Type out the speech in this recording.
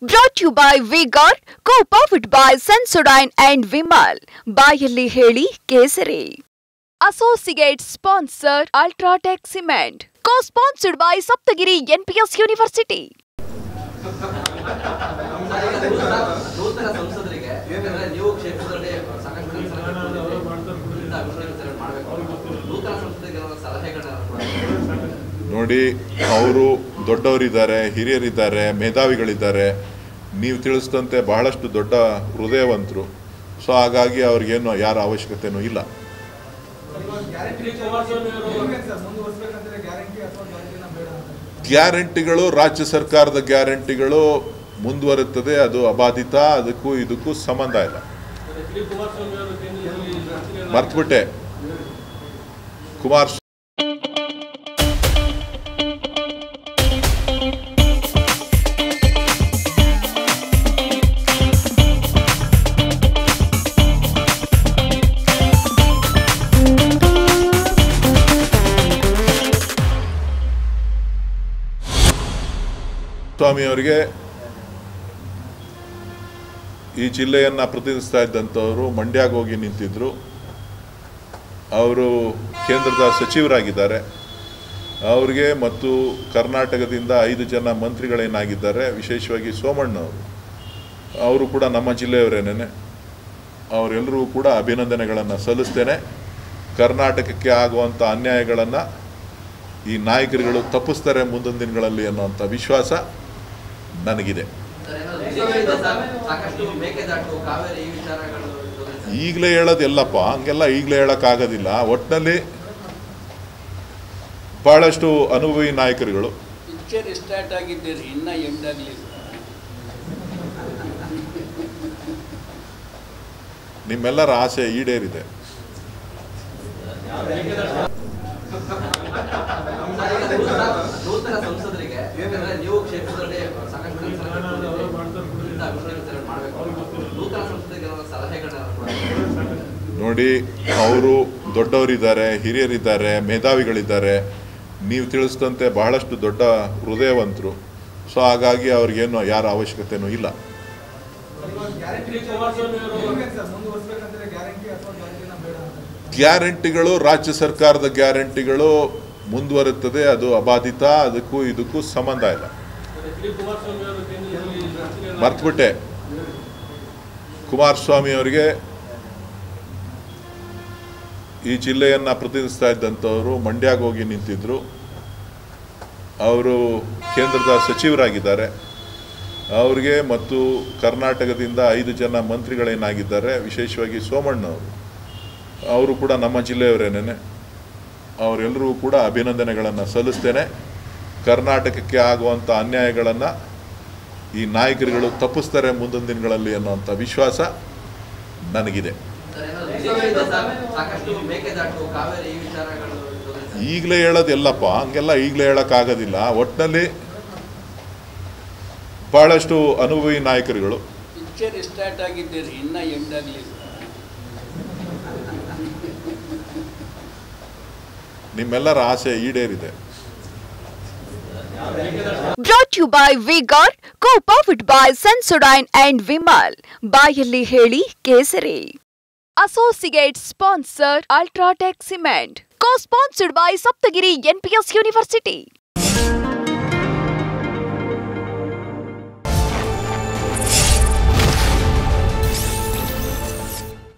Brought to you by V-Guard, co-powered by Sensodyne and Vimal. ಬಾಯಲ್ಲಿ ಹೇಳಿ ಕೇಸರಿ. Associate sponsor Ultratech Cement. Co-sponsored by Saptagiri NPS University. ನೋಡಿ, ಅವರು ದೊಡ್ಡವರಿದ್ದಾರೆ, ಹಿರಿಯರಿದ್ದಾರೆ, ಮೇಧಾವಿಗಳಿದ್ದಾರೆ. ನೀವು ತಿಳಿಸಿದಂತೆ ಬಹಳಷ್ಟು ದೊಡ್ಡ ಹೃದಯವಂತರು. ಸೊ ಹಾಗಾಗಿ ಅವ್ರಿಗೇನು ಯಾರ ಅವಶ್ಯಕತೆನೂ ಇಲ್ಲ. ಗ್ಯಾರಂಟಿಗಳು, ರಾಜ್ಯ ಸರ್ಕಾರದ ಗ್ಯಾರಂಟಿಗಳು ಮುಂದುವರುತ್ತದೆ. ಅದು ಅಬಾಧಿತ. ಅದಕ್ಕೂ ಇದಕ್ಕೂ ಸಂಬಂಧ ಇಲ್ಲ. ಮರ್ತ್ಬಿಟ್ಟೆ. ಕುಮಾರ್ ಸ್ವಾಮಿ ಅವರಿಗೆ ಈ ಜಿಲ್ಲೆಯನ್ನು ಪ್ರತಿನಿಧಿಸ್ತಾ ಇದ್ದಂಥವರು ಮಂಡ್ಯಗೆ ಹೋಗಿ ನಿಂತಿದ್ದರು. ಅವರು ಕೇಂದ್ರದ ಸಚಿವರಾಗಿದ್ದಾರೆ. ಅವ್ರಿಗೆ ಮತ್ತು ಕರ್ನಾಟಕದಿಂದ 5 ಜನ ಮಂತ್ರಿಗಳೇನಾಗಿದ್ದಾರೆ, ವಿಶೇಷವಾಗಿ ಸೋಮಣ್ಣವರು, ಅವರು ಕೂಡ ನಮ್ಮ ಜಿಲ್ಲೆಯವರೇನೇ. ಅವರೆಲ್ಲರೂ ಕೂಡ ಅಭಿನಂದನೆಗಳನ್ನು ಸಲ್ಲಿಸ್ತೇನೆ. ಕರ್ನಾಟಕಕ್ಕೆ ಆಗುವಂಥ ಅನ್ಯಾಯಗಳನ್ನು ಈ ನಾಯಕರುಗಳು ತಪ್ಪಿಸ್ತಾರೆ ಮುಂದಿನ ದಿನಗಳಲ್ಲಿ ಅನ್ನುವಂಥ ವಿಶ್ವಾಸ ನನಗಿದೆ. ಈಗಲೇ ಹೇಳೋದೆಲ್ಲಪ್ಪ, ಹಂಗೆಲ್ಲ ಈಗಲೇ ಹೇಳೋಕ್ಕಾಗೋದಿಲ್ಲ. ಒಟ್ಟಿನಲ್ಲಿ ಭಾಳಷ್ಟು ಅನುಭವಿ ನಾಯಕರುಗಳು. ನಿಮ್ಮೆಲ್ಲರ ಆಸೆ ಈಡೇರಿದೆ. ನೋಡಿ, ಅವರು ದೊಡ್ಡವರಿದ್ದಾರೆ, ಹಿರಿಯರಿದ್ದಾರೆ, ಮೇಧಾವಿಗಳಿದ್ದಾರೆ. ನೀವು ತಿಳಿಸಿದಂತೆ ಬಹಳಷ್ಟು ದೊಡ್ಡ ಹೃದಯವಂತರು. ಸೊ ಹಾಗಾಗಿ ಅವ್ರಿಗೇನು ಯಾರ ಅವಶ್ಯಕತೆನೂ ಇಲ್ಲ. ಗ್ಯಾರಂಟಿಗಳು, ರಾಜ್ಯ ಸರ್ಕಾರದ ಗ್ಯಾರಂಟಿಗಳು ಮುಂದುವರುತ್ತದೆ. ಅದು ಅಬಾಧಿತ. ಅದಕ್ಕೂ ಇದಕ್ಕೂ ಸಂಬಂಧ ಇಲ್ಲ. ಮರ್ತ್ಬಿಟ್ಟೆ. ಕುಮಾರಸ್ವಾಮಿ ಅವರಿಗೆ ಈ ಜಿಲ್ಲೆಯನ್ನು ಪ್ರತಿನಿಧಿಸ್ತಾ ಇದ್ದಂಥವರು ಮಂಡ್ಯಗೆ ಹೋಗಿ ನಿಂತಿದ್ದರು. ಅವರು ಕೇಂದ್ರದ ಸಚಿವರಾಗಿದ್ದಾರೆ. ಅವ್ರಿಗೆ ಮತ್ತು ಕರ್ನಾಟಕದಿಂದ 5 ಜನ ಮಂತ್ರಿಗಳೇನಾಗಿದ್ದಾರೆ, ವಿಶೇಷವಾಗಿ ಸೋಮಣ್ಣವರು, ಅವರು ಕೂಡ ನಮ್ಮ ಜಿಲ್ಲೆಯವರೇನೇ. ಅವರೆಲ್ಲರೂ ಕೂಡ ಅಭಿನಂದನೆಗಳನ್ನು ಸಲ್ಲಿಸ್ತೇನೆ. ಕರ್ನಾಟಕಕ್ಕೆ ಆಗುವಂಥ ಅನ್ಯಾಯಗಳನ್ನು ಈ ನಾಯಕರುಗಳು ತಪ್ಪಿಸ್ತಾರೆ ಮುಂದಿನ ದಿನಗಳಲ್ಲಿ ಅನ್ನುವಂಥ ವಿಶ್ವಾಸ ನನಗಿದೆ. ಈಗಲೇ ಹೇಳೋದೆಲ್ಲಪ್ಪ, ಹಂಗೆಲ್ಲ ಈಗಲೇ ಹೇಳೋಕ್ಕಾಗೋದಿಲ್ಲ. ಒಟ್ಟಿನಲ್ಲಿ ಭಾಳಷ್ಟು ಅನುಭವಿ ನಾಯಕರುಗಳು. ನಿಮ್ಮೆಲ್ಲರ ಆಸೆ ಈಡೇರಿದೆ. Brought to you by V-Guard, co-powered by Sensodyne and Vimal. ಬಾಯಲ್ಲಿ ಹೇಳಿ ಕೇಸರಿ. Associate sponsor Ultratech Cement. Co-sponsored by Saptagiri NPS University.